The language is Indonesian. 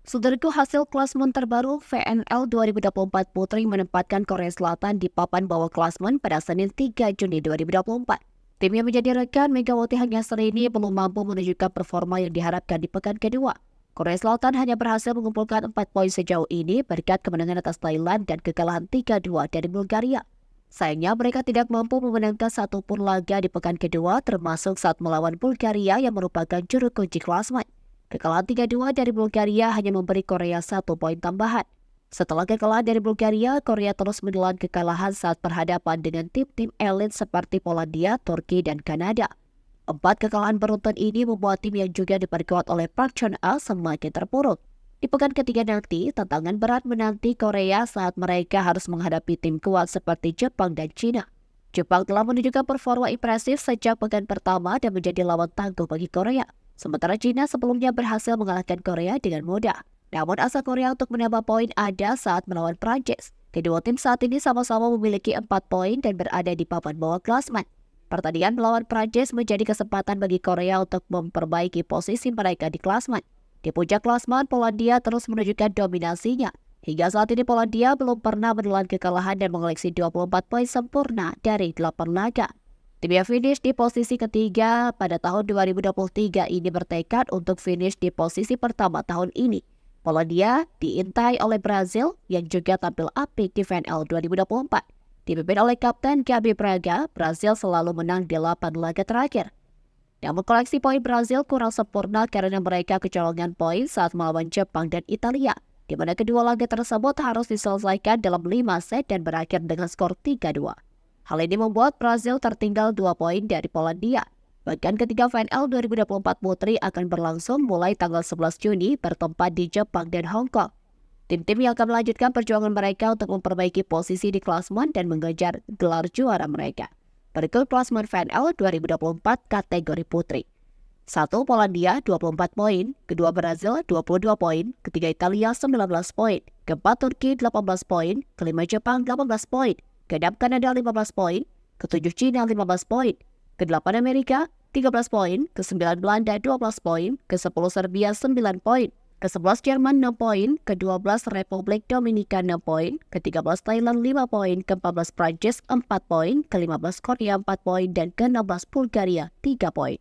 Saudaraku, hasil klasmen terbaru VNL 2024 Putri menempatkan Korea Selatan di papan bawah klasmen pada Senin 3 Juni 2024. Tim yang menjadi rekan Megawati Hanggaster ini belum mampu menunjukkan performa yang diharapkan di pekan kedua. Korea Selatan hanya berhasil mengumpulkan 4 poin sejauh ini berkat kemenangan atas Thailand dan kekalahan 3-2 dari Bulgaria. Sayangnya mereka tidak mampu memenangkan satu pun laga di pekan kedua, termasuk saat melawan Bulgaria yang merupakan juru kunci klasmen. Kekalahan 3-2 dari Bulgaria hanya memberi Korea 1 poin tambahan. Setelah kekalahan dari Bulgaria, Korea terus menelan kekalahan saat berhadapan dengan tim-tim elit seperti Polandia, Turki, dan Kanada. 4 kekalahan beruntun ini membuat tim yang juga diperkuat oleh Park Chun-a semakin terpuruk. Di pekan ketiga nanti, tantangan berat menanti Korea saat mereka harus menghadapi tim kuat seperti Jepang dan China. Jepang telah menunjukkan performa impresif sejak pekan pertama dan menjadi lawan tangguh bagi Korea. Sementara China sebelumnya berhasil mengalahkan Korea dengan mudah. Namun asa Korea untuk menambah poin ada saat melawan Prancis. Kedua tim saat ini sama-sama memiliki 4 poin dan berada di papan bawah klasmen. Pertandingan melawan Prancis menjadi kesempatan bagi Korea untuk memperbaiki posisi mereka di klasmen. Di puncak klasmen, Polandia terus menunjukkan dominasinya. Hingga saat ini Polandia belum pernah menelan kekalahan dan mengoleksi 24 poin sempurna dari 8 laga. Tim yang finish di posisi ketiga pada tahun 2023 ini bertekad untuk finish di posisi pertama tahun ini. Polandia diintai oleh Brazil yang juga tampil apik di VNL 2024. Dipimpin oleh Kapten Gabi Braga, Brazil selalu menang di 8 laga terakhir. Namun koleksi poin Brazil kurang sempurna karena mereka kecolongan poin saat melawan Jepang dan Italia, di mana kedua laga tersebut harus diselesaikan dalam 5 set dan berakhir dengan skor 3-2. Hal ini membuat Brazil tertinggal 2 poin dari Polandia. Bahkan ketiga VNL 2024 Putri akan berlangsung mulai tanggal 11 Juni bertempat di Jepang dan Hong Kong. Tim-tim yang akan melanjutkan perjuangan mereka untuk memperbaiki posisi di klasmen dan mengejar gelar juara mereka. Berikut klasmen VNL 2024 kategori Putri. 1. Polandia 24 poin, kedua Brazil 22 poin, ketiga Italia 19 poin, keempat Turki 18 poin, kelima Jepang 18 poin, keenam Kanada 15 poin, ketujuh China 15 poin, ke-8 Amerika 13 poin, ke-9 Belanda 12 poin, ke-10 Serbia 9 poin, ke-11 Jerman 6 poin, ke-12 Republik Dominika 6 poin, ke-13 Thailand 5 poin, ke-14 Prancis 4 poin, ke-15 Korea 4 poin, dan ke-16 Bulgaria 3 poin.